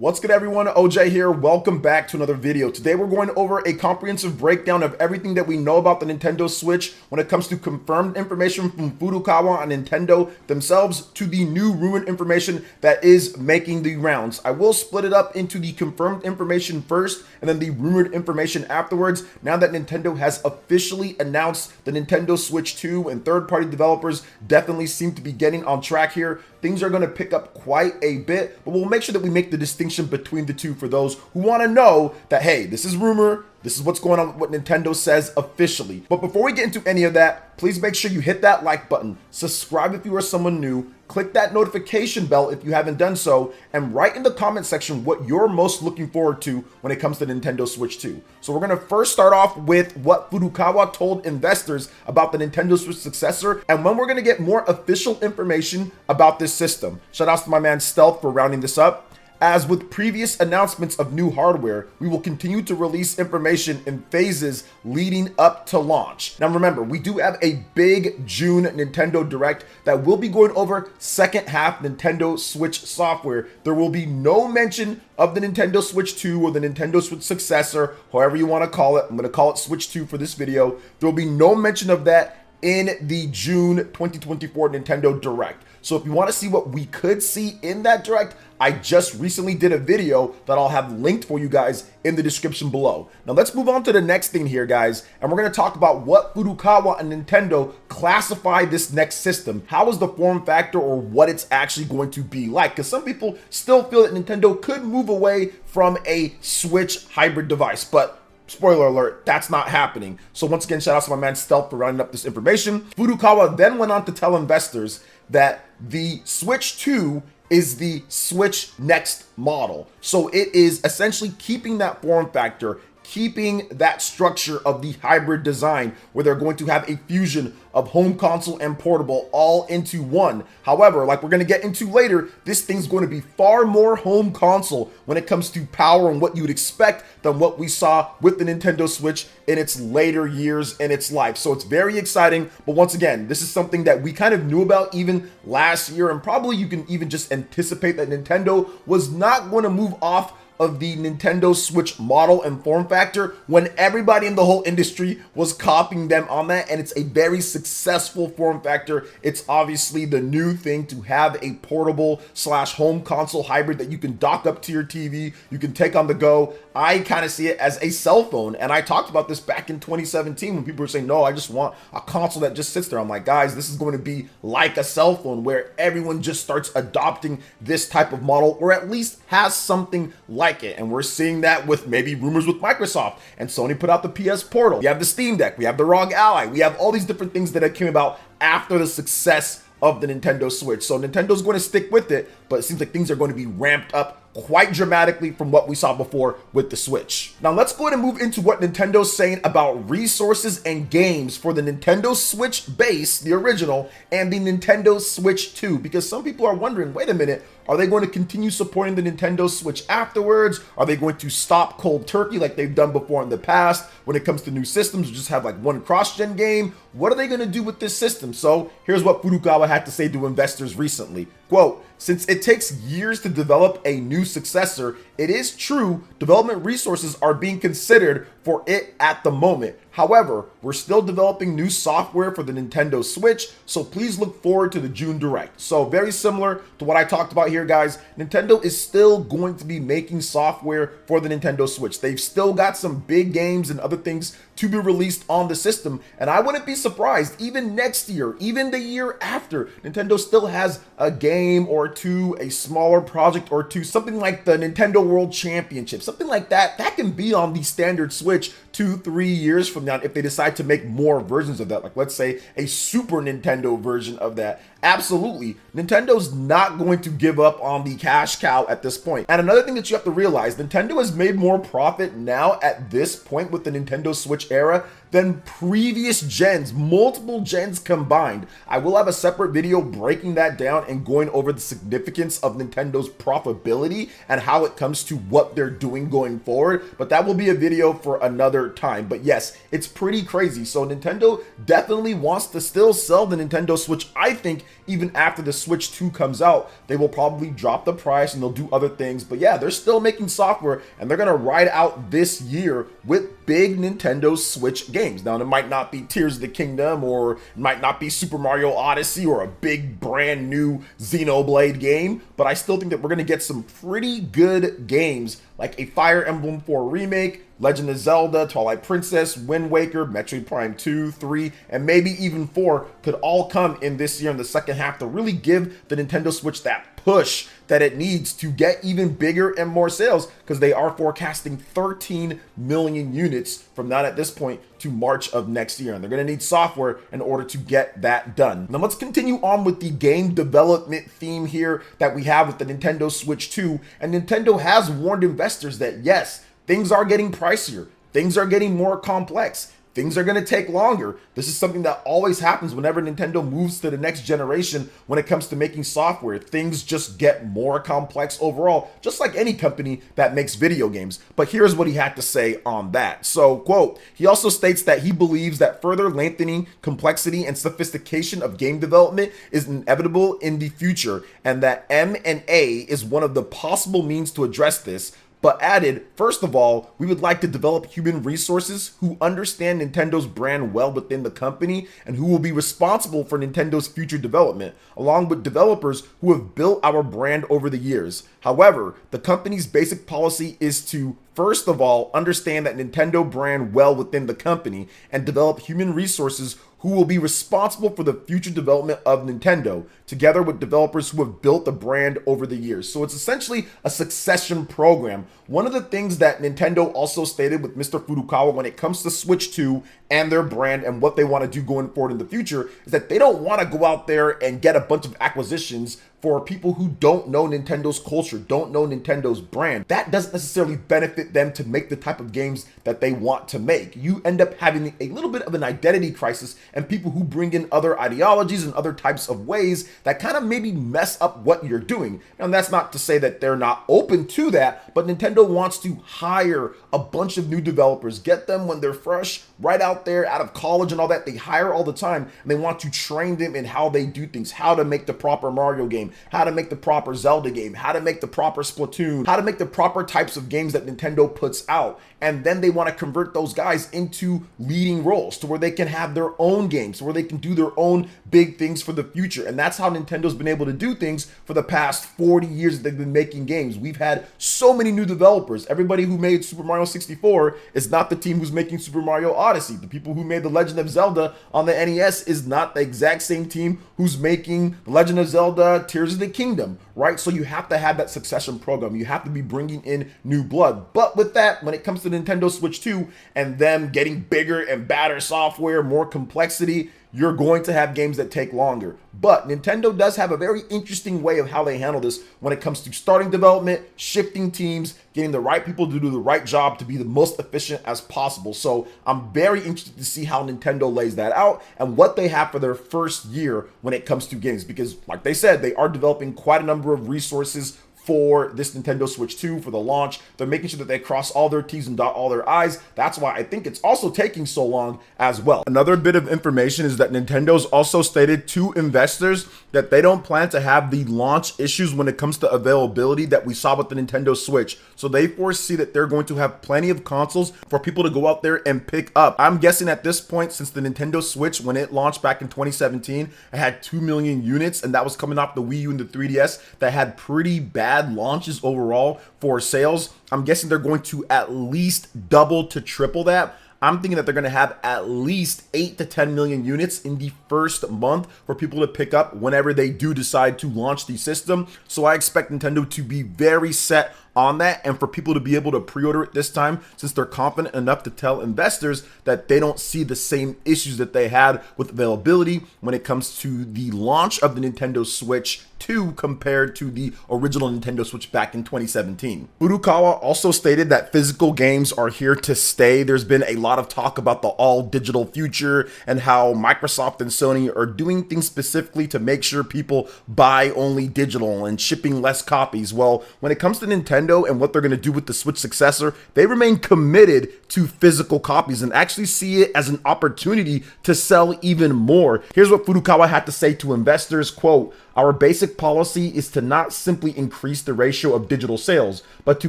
What's good, everyone? OJ here. Welcome back to another video. Today we're going over a comprehensive breakdown of everything that we know about the Nintendo Switch when it comes to confirmed information from Furukawa and Nintendo themselves to the new rumored information that is making the rounds. I will split it up into the confirmed information first and then the rumored information afterwards, now that Nintendo has officially announced the Nintendo Switch 2 and third-party developers definitely seem to be getting on track here. Things are going to pick up quite a bit, but we'll make sure that we make the distinction between the two for those who want to know that, hey, this is rumor, this is what's going on with what Nintendo says officially. But before we get into any of that, please make sure you hit that like button, subscribe if you are someone new, click that notification bell if you haven't done so, and write in the comment section what you're most looking forward to when it comes to Nintendo Switch 2. So we're going to first start off with what Furukawa told investors about the Nintendo Switch successor and when we're going to get more official information about this system. Shout out to my man Stealth for rounding this up. As with previous announcements of new hardware, we will continue to release information in phases leading up to launch. Now remember, we do have a big June Nintendo Direct that will be going over second half Nintendo Switch software. There will be no mention of the Nintendo Switch 2 or the Nintendo Switch successor, however you want to call it. I'm going to call it Switch 2 for this video. There will be no mention of that in the June 2024 Nintendo Direct. So if you want to see what we could see in that Direct, I just recently did a video that I'll have linked for you guys in the description below. Now let's move on to the next thing here, guys, and we're going to talk about what Furukawa and Nintendo classify this next system. How is the form factor or what it's actually going to be like? Because some people still feel that Nintendo could move away from a Switch hybrid device, but spoiler alert, that's not happening. So once again, shout out to my man Stealth for rounding up this information. Furukawa then went on to tell investors that the Switch 2 is the Switch Next model. So it is essentially keeping that form factor, keeping that structure of the hybrid design where they're going to have a fusion of home console and portable all into one. However, like we're going to get into later, this thing's going to be far more home console when it comes to power and what you would expect than what we saw with the Nintendo Switch in its later years in its life. So it's very exciting. But once again, this is something that we kind of knew about even last year, and probably you can even just anticipate that Nintendo was not going to move off of the Nintendo Switch model and form factor when everybody in the whole industry was copying them on that, and it's a very successful form factor. It's obviously the new thing to have a portable slash home console hybrid that you can dock up to your TV, you can take on the go. I kind of see it as a cell phone, and I talked about this back in 2017 when people were saying, no, I just want a console that just sits there. I'm like, guys, this is going to be like a cell phone where everyone just starts adopting this type of model, or at least has something like it. And we're seeing that with maybe rumors with Microsoft, and Sony put out the PS Portal. We have the Steam Deck, we have the ROG Ally, we have all these different things that came about after the success of the Nintendo Switch. So Nintendo's going to stick with it, but it seems like things are going to be ramped up quite dramatically from what we saw before with the Switch. Now let's go ahead and move into what Nintendo's saying about resources and games for the Nintendo Switch base, the original, and the Nintendo Switch 2, because some people are wondering, wait a minute, are they going to continue supporting the Nintendo Switch afterwards? Are they going to stop cold turkey like they've done before in the past when it comes to new systems, or just have like one cross-gen game? What are they going to do with this system? So here's what Furukawa had to say to investors recently. Quote, "Since it takes years to develop a new successor, it is true development resources are being considered for it at the moment. However, we're still developing new software for the Nintendo Switch, so please look forward to the June Direct." So very similar to what I talked about here, guys. Nintendo is still going to be making software for the Nintendo Switch. They've still got some big games and other things to be released on the system, and I wouldn't be surprised even next year, even the year after, Nintendo still has a game or two, a smaller project or two, something like the Nintendo World Championship, something like that, that can be on the standard Switch 2-3 years from now if they decide to make more versions of that, like let's say a Super Nintendo version of that. Absolutely, Nintendo's not going to give up on the cash cow at this point. And another thing that you have to realize, Nintendo has made more profit now at this point with the Nintendo Switch era than previous gens, multiple gens combined. I will have a separate video breaking that down and going over the significance of Nintendo's profitability and how it comes to what they're doing going forward, but that will be a video for another time. But yes, it's pretty crazy. So Nintendo definitely wants to still sell the Nintendo Switch, I think, even after the Switch 2 comes out, they will probably drop the price and they'll do other things. But yeah, they're still making software and they're gonna ride out this year with big Nintendo Switch games. Now, it might not be Tears of the Kingdom, or it might not be Super Mario Odyssey or a big brand new Xenoblade game, but I still think that we're gonna get some pretty good games like a Fire Emblem 4 remake, Legend of Zelda, Twilight Princess, Wind Waker, Metroid Prime 2, 3, and maybe even 4 could all come in this year in the second half to really give the Nintendo Switch that push that it needs to get even bigger and more sales, because they are forecasting 13 million units from that at this point to March of next year, and they're going to need software in order to get that done. Now let's continue on with the game development theme here that we have with the Nintendo Switch 2, and Nintendo has warned investors that yes, things are getting pricier, things are getting more complex, things are going to take longer. This is something that always happens whenever Nintendo moves to the next generation when it comes to making software. Things just get more complex overall, just like any company that makes video games. But here's what he had to say on that. So, quote, he also states that he believes that further lengthening complexity and sophistication of game development is inevitable in the future, and that M&A is one of the possible means to address this, but added, first of all, we would like to develop human resources who understand Nintendo's brand well within the company and who will be responsible for Nintendo's future development, along with developers who have built our brand over the years. However, the company's basic policy is to, first of all, understand that Nintendo brand well within the company and develop human resources who will be responsible for the future development of Nintendo, together with developers who have built the brand over the years. So it's essentially a succession program. One of the things that Nintendo also stated with Mr. Furukawa when it comes to Switch 2 and their brand and what they want to do going forward in the future is that they don't want to go out there and get a bunch of acquisitions for people who don't know Nintendo's culture, don't know Nintendo's brand. That doesn't necessarily benefit them to make the type of games that they want to make. You end up having a little bit of an identity crisis and people who bring in other ideologies and other types of ways that kind of maybe mess up what you're doing. And that's not to say that they're not open to that, but Nintendo wants to hire a bunch of new developers, get them when they're fresh, right out there, out of college and all that. They hire all the time, and they want to train them in how they do things, how to make the proper Mario game, how to make the proper Zelda game, how to make the proper Splatoon, how to make the proper types of games that Nintendo puts out. And then they want to convert those guys into leading roles to where they can have their own games, to where they can do their own big things for the future. And that's how Nintendo's been able to do things for the past 40 years that they've been making games. We've had so many new developers. Everybody who made Super Mario 64 is not the team who's making Super Mario Odyssey. The people who made The Legend of Zelda on the NES is not the exact same team who's making The Legend of Zelda Tears of the Kingdom, right? So you have to have that succession program. You have to be bringing in new blood. But with that, when it comes to Nintendo Switch 2 and them getting bigger and badder software, more complexity, you're going to have games that take longer. But Nintendo does have a very interesting way of how they handle this when it comes to starting development, shifting teams, getting the right people to do the right job to be the most efficient as possible. So I'm very interested to see how Nintendo lays that out and what they have for their first year when it comes to games. Because like they said, they are developing quite a number of resources for this Nintendo Switch 2 for the launch. They're making sure that they cross all their T's and dot all their I's. That's why I think it's also taking so long as well. Another bit of information is that Nintendo's also stated to investors that they don't plan to have the launch issues when it comes to availability that we saw with the Nintendo Switch. So they foresee that they're going to have plenty of consoles for people to go out there and pick up. I'm guessing at this point, since the Nintendo Switch, when it launched back in 2017, it had 2 million units, and that was coming off the Wii U and the 3DS that had pretty bad launches overall for sales. I'm guessing they're going to at least double to triple that. I'm thinking that they're going to have at least 8 to 10 million units in the first month for people to pick up whenever they do decide to launch the system. So I expect Nintendo to be very set on that and for people to be able to pre-order it this time, since they're confident enough to tell investors that they don't see the same issues that they had with availability when it comes to the launch of the Nintendo Switch 2 compared to the original Nintendo Switch back in 2017. Furukawa also stated that physical games are here to stay. There's been a lot of talk about the all digital future and how Microsoft and Sony are doing things specifically to make sure people buy only digital and shipping less copies. Well, when it comes to Nintendo, Nintendo and what they're going to do with the Switch successor, they remain committed to physical copies and actually see it as an opportunity to sell even more. Here's what Furukawa had to say to investors, quote, "Our basic policy is to not simply increase the ratio of digital sales, but to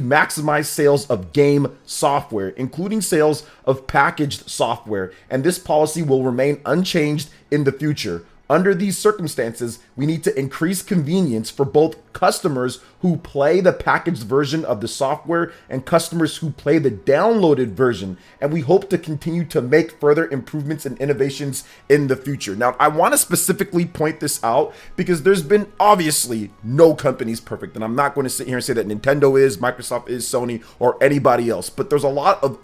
maximize sales of game software, including sales of packaged software, and this policy will remain unchanged in the future. Under these circumstances, we need to increase convenience for both customers who play the packaged version of the software and customers who play the downloaded version. And we hope to continue to make further improvements and innovations in the future." Now, I want to specifically point this out because there's been obviously no company's perfect. And I'm not going to sit here and say that Nintendo is, Microsoft is, Sony, or anybody else. But there's a lot of,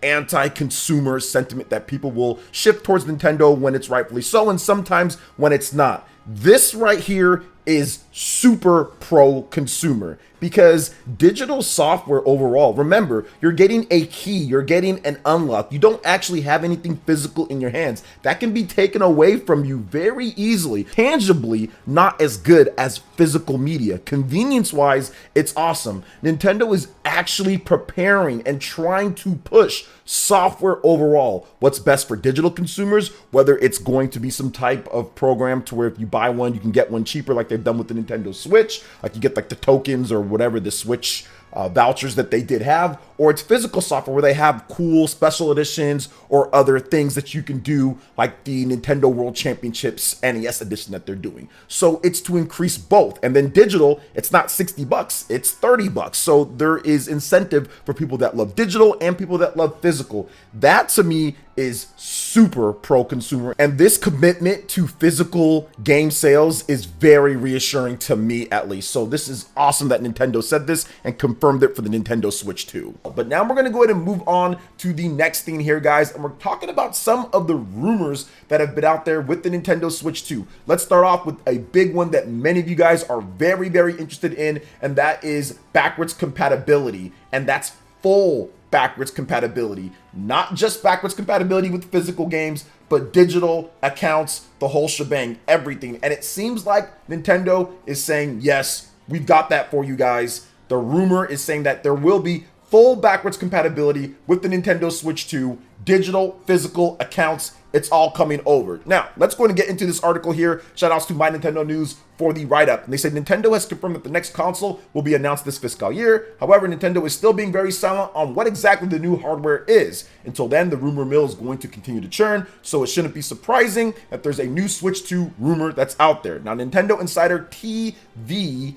anti-consumer sentiment that people will shift towards Nintendo when it's rightfully so, and sometimes when it's not. This right here is super pro-consumer because digital software overall, remember, you're getting a key, you're getting an unlock. You don't actually have anything physical in your hands. That can be taken away from you very easily. Tangibly, not as good as physical media. Convenience-wise, it's awesome. Nintendo is actually preparing and trying to push software overall. What's best for digital consumers, whether it's going to be some type of program to where if you buy one, you can get one cheaper like they've done with the Nintendo Switch, like you get like the tokens or whatever, the Switch vouchers that they did have, or it's physical software where they have cool special editions or other things that you can do, like the Nintendo World Championships NES edition that they're doing. So it's to increase both. And then digital, it's not $60, it's $30. So there is incentive for people that love digital and people that love physical. That to me is super pro-consumer, and this commitment to physical game sales is very reassuring to me, at least. So this is awesome that Nintendo said this and confirmed it for the Nintendo Switch 2. But now we're going to go ahead and move on to the next thing here, guys, and we're talking about some of the rumors that have been out there with the Nintendo Switch 2. Let's start off with a big one that many of you guys are very, very interested in, and that is backwards compatibility, and that's full backwards compatibility, not just backwards compatibility with physical games, but digital accounts, the whole shebang, everything. And it seems like Nintendo is saying, yes, we've got that for you guys. The rumor is saying that there will be full backwards compatibility with the Nintendo Switch 2, digital, physical accounts. It's all coming over. Now, let's go ahead and get into this article here. Shout outs to My Nintendo News for the write-up. And they said Nintendo has confirmed that the next console will be announced this fiscal year. However, Nintendo is still being very silent on what exactly the new hardware is. Until then, the rumor mill is going to continue to churn, so it shouldn't be surprising that there's a new Switch 2 rumor that's out there. Now, Nintendo insider TVPH,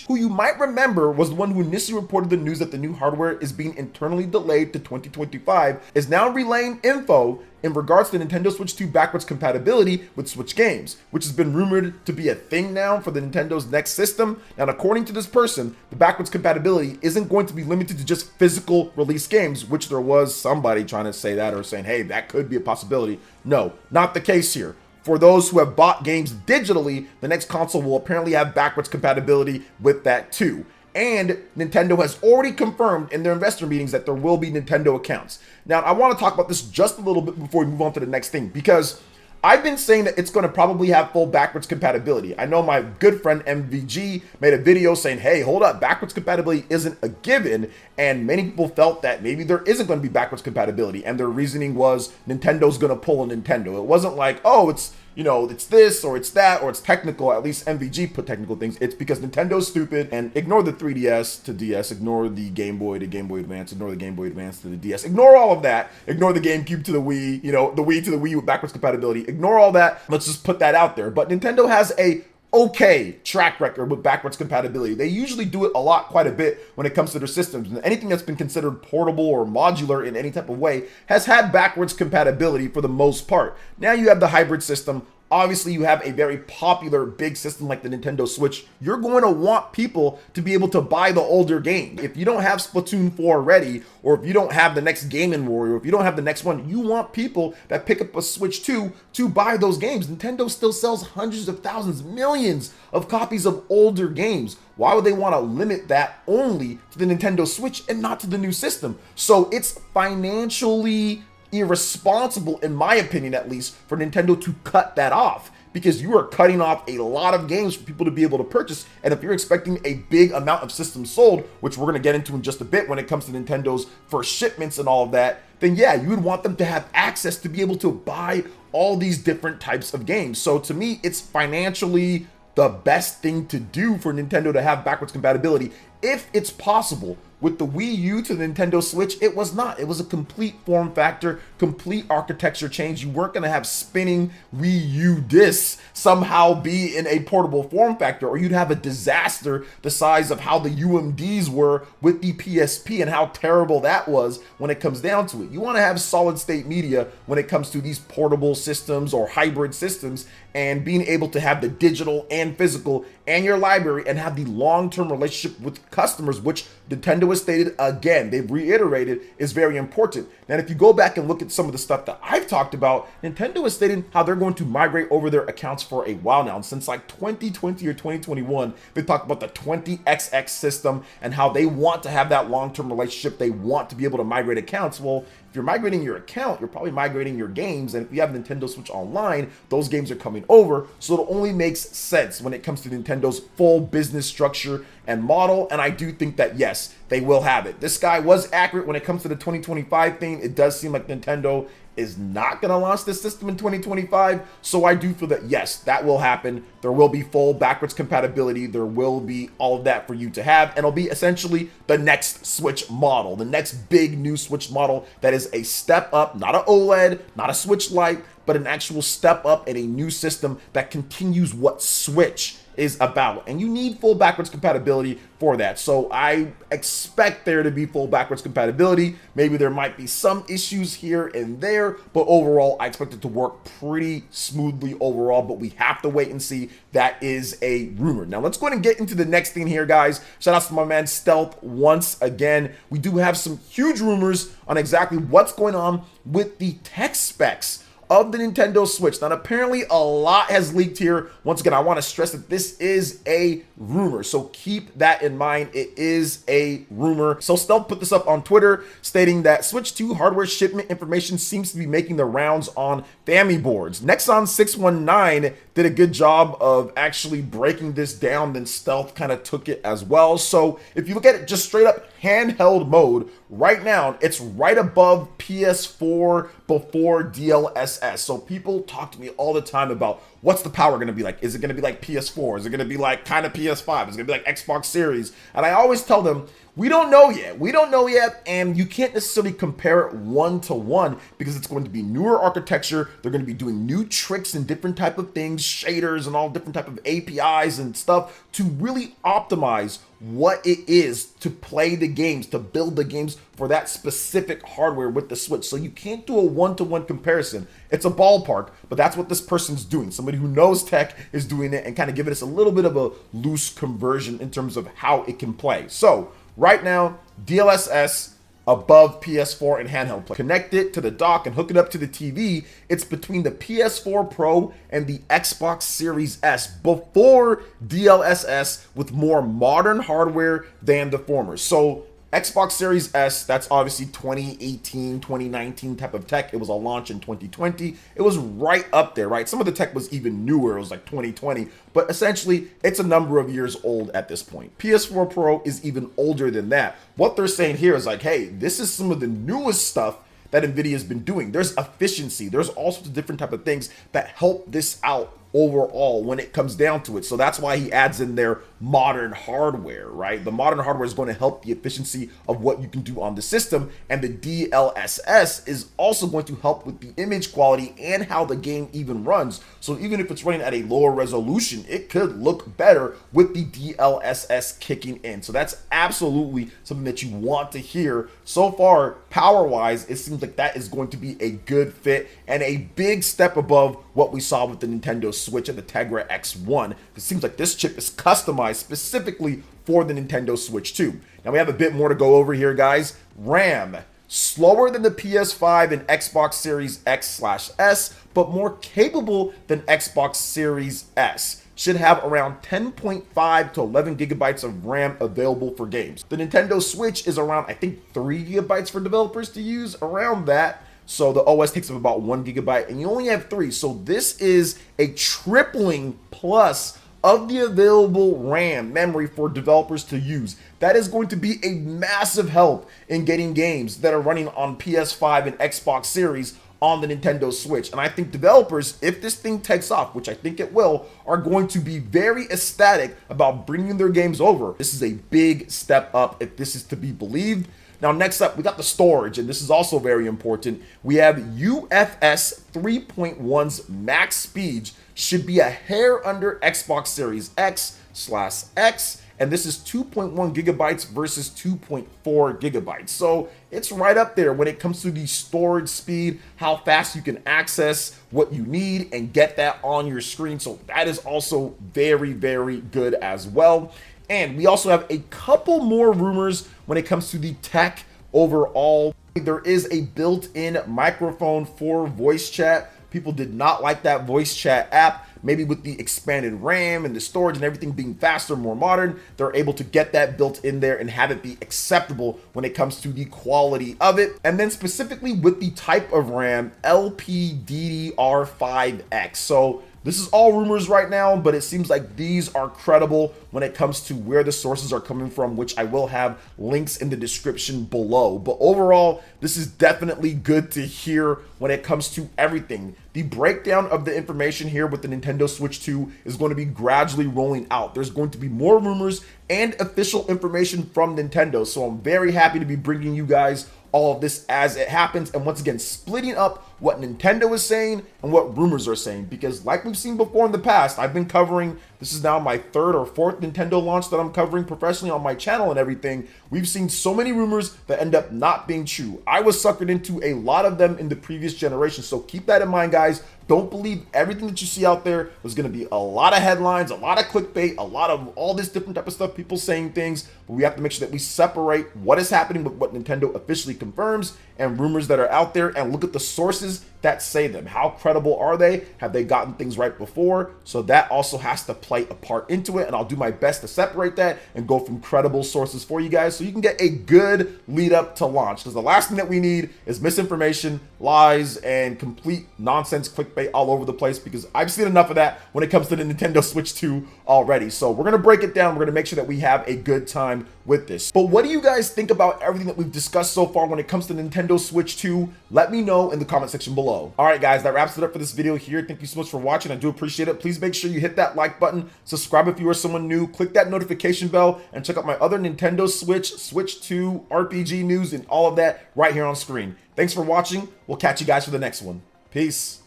who you might remember was the one who initially reported the news that the new hardware is being internally delayed to 2025, is now relaying info in regards to Nintendo Switch 2 backwards compatibility with Switch games, which has been rumored to be a thing now for the Nintendo's next system. Now, according to this person, the backwards compatibility isn't going to be limited to just physical release games, which there was somebody trying to say that or saying, hey, that could be a possibility. No, not the case here. For those who have bought games digitally, the next console will apparently have backwards compatibility with that too. And Nintendo has already confirmed in their investor meetings that there will be Nintendo accounts. Now, I want to talk about this just a little bit before we move on to the next thing, because I've been saying that it's going to probably have full backwards compatibility. I know my good friend MVG made a video saying, hey, hold up, backwards compatibility isn't a given. And many people felt that maybe there isn't going to be backwards compatibility. And their reasoning was Nintendo's going to pull a Nintendo. It wasn't like, oh, it's, you know, it's this or it's that or it's technical. At least MVG put technical things. It's because Nintendo's stupid, and ignore the 3DS to DS, ignore the Game Boy to Game Boy Advance, ignore the Game Boy Advance to the DS, ignore all of that, ignore the GameCube to the Wii, you know, the Wii to the Wii with backwards compatibility, ignore all that. Let's just put that out there. But Nintendo has a okay track record with backwards compatibility. They usually do it a lot, quite a bit when it comes to their systems. And anything that's been considered portable or modular in any type of way has had backwards compatibility for the most part. Now you have the hybrid system. Obviously, you have a very popular big system like the Nintendo Switch. You're going to want people to be able to buy the older game. If you don't have Splatoon 4 ready, or if you don't have the next Game & Warrior, if you don't have the next one, you want people that pick up a Switch 2 to buy those games. Nintendo still sells hundreds of thousands, millions of copies of older games. Why would they want to limit that only to the Nintendo Switch and not to the new system? So it's financially irresponsible, in my opinion at least, for Nintendo to cut that off, because you are cutting off a lot of games for people to be able to purchase. And if you're expecting a big amount of systems sold, which we're going to get into in just a bit when it comes to Nintendo's first shipments and all of that, then yeah, you would want them to have access to be able to buy all these different types of games. So to me, it's financially the best thing to do for Nintendo to have backwards compatibility if it's possible. With the Wii U to the Nintendo Switch, it was not. It was a complete form factor, complete architecture change. You weren't going to have spinning Wii U discs somehow be in a portable form factor, or you'd have a disaster the size of how the UMDs were with the PSP and how terrible that was when it comes down to it. You want to have solid state media when it comes to these portable systems or hybrid systems, and being able to have the digital and physical and your library and have the long-term relationship with customers, which Nintendo has stated again, they've reiterated, is very important. Now, if you go back and look at some of the stuff that I've talked about, Nintendo has stated how they're going to migrate over their accounts for a while now. And since like 2020 or 2021, they talked about the 20XX system and how they want to have that long-term relationship. They want to be able to migrate accounts. Well, if you're migrating your account, you're probably migrating your games. And if you have Nintendo Switch Online, those games are coming over. So it only makes sense when it comes to Nintendo's full business structure and model. And I do think that, yes, they will have it. This guy was accurate when it comes to the 2025 thing. It does seem like Nintendo is not going to launch this system in 2025. So I do feel that, yes, that will happen. There will be full backwards compatibility. There will be all of that for you to have. And it'll be essentially the next Switch model, the next big new Switch model that is a step up, not an OLED, not a Switch Lite, but an actual step up and a new system that continues what Switch is about. And you need full backwards compatibility for that. So I expect there to be full backwards compatibility. Maybe there might be some issues here and there, but overall, I expect it to work pretty smoothly overall, but we have to wait and see. That is a rumor. Now let's go ahead and get into the next thing here, guys. Shout out to my man Stealth once again. We do have some huge rumors on exactly what's going on with the tech specs of the Nintendo Switch. Now, apparently a lot has leaked here. Once again, I want to stress that this is a rumor, so keep that in mind. It is a rumor. So Stealth put this up on Twitter stating that Switch 2 hardware shipment information seems to be making the rounds on Family boards. Nexon 619 did a good job of actually breaking this down, then Stealth kind of took it as well. So if you look at it just straight up handheld mode, right now it's right above PS4 before DLSS. So people talk to me all the time about what's the power going to be like. Is it going to be like PS4? Is it going to be like kind of PS5? Is it going to be like Xbox Series? And I always tell them, we don't know yet. We don't know yet, and you can't necessarily compare it one-to-one because it's going to be newer architecture. They're going to be doing new tricks and different type of things, shaders and all different type of APIs and stuff to really optimize what it is to play the games, to build the games for that specific hardware with the Switch. So you can't do a one-to-one comparison. It's a ballpark, but that's what this person's doing. Somebody who knows tech is doing it and kind of giving us a little bit of a loose conversion in terms of how it can play. So right now, DLSS above PS4 and handheld play. Connect it to the dock and hook it up to the TV. It's between the PS4 Pro and the Xbox Series S before DLSS with more modern hardware than the former. So Xbox Series S, that's obviously 2018, 2019 type of tech. It was a launch in 2020. It was right up there, right? Some of the tech was even newer. It was like 2020, but essentially it's a number of years old at this point. PS4 Pro is even older than that. What they're saying here is like, hey, this is some of the newest stuff that NVIDIA has been doing. There's efficiency. There's all sorts of different type of things that help this out overall when it comes down to it. So that's why he adds in their modern hardware, right? The modern hardware is going to help the efficiency of what you can do on the system, and the DLSS is also going to help with the image quality and how the game even runs. So even if it's running at a lower resolution, it could look better with the DLSS kicking in. So that's absolutely something that you want to hear. So far, power-wise, it seems like that is going to be a good fit and a big step above what we saw with the Nintendo Switch and the Tegra X1. It seems like this chip is customized specifically for the Nintendo Switch 2. Now we have a bit more to go over here, guys. RAM, slower than the PS5 and Xbox Series X/S, but more capable than Xbox Series S. Should have around 10.5 to 11 gigabytes of RAM available for games. The Nintendo Switch is around, I think, 3 gigabytes for developers to use, around that. So the OS takes up about 1 GB and you only have 3. So this is a tripling plus of the available RAM memory for developers to use. That is going to be a massive help in getting games that are running on PS5 and Xbox Series on the Nintendo Switch. And I think developers, if this thing takes off, which I think it will, are going to be very ecstatic about bringing their games over. This is a big step up if this is to be believed. Now, next up, we got the storage, and this is also very important. We have UFS 3.1's max speed should be a hair under Xbox Series X/X, and this is 2.1 gigabytes versus 2.4 gigabytes. So it's right up there when it comes to the storage speed, how fast you can access what you need and get that on your screen. So that is also very, very good as well. And we also have a couple more rumors when it comes to the tech overall. There is a built-in microphone for voice chat. People did not like that voice chat app. Maybe with the expanded RAM and the storage and everything being faster, more modern, they're able to get that built in there and have it be acceptable when it comes to the quality of it. And then specifically with the type of RAM, LPDDR5X. So this is all rumors right now, but it seems like these are credible when it comes to where the sources are coming from, which I will have links in the description below. But overall, this is definitely good to hear when it comes to everything. The breakdown of the information here with the Nintendo Switch 2 is going to be gradually rolling out. There's going to be more rumors and official information from Nintendo. So I'm very happy to be bringing you guys all of this as it happens, and once again splitting up what Nintendo is saying and what rumors are saying, because like we've seen before in the past, I've been covering, this is now my 3rd or 4th Nintendo launch that I'm covering professionally on my channel and everything. We've seen so many rumors that end up not being true. I was suckered into a lot of them in the previous generation, so keep that in mind, guys. Don't believe everything that you see out there. There's going to be a lot of headlines, a lot of clickbait, a lot of all this different type of stuff, people saying things, but we have to make sure that we separate what is happening with what Nintendo officially confirms and rumors that are out there, and look at the sources that say them. How credible are they? Have they gotten things right before? So that also has to play a part into it, and I'll do my best to separate that and go from credible sources for you guys so you can get a good lead up to launch, because the last thing that we need is misinformation, lies, and complete nonsense clickbait all over the place, because I've seen enough of that when it comes to the Nintendo Switch 2 already. So we're going to break it down. We're going to make sure that we have a good time with this. But what do you guys think about everything that we've discussed so far when it comes to Nintendo Switch 2? Let me know in the comment section below. All right, guys, that wraps it up for this video here. Thank you so much for watching. I do appreciate it. Please make sure you hit that like button, subscribe if you are someone new, click that notification bell, and check out my other Nintendo Switch 2 RPG news and all of that right here on screen. Thanks for watching. We'll catch you guys for the next one. Peace.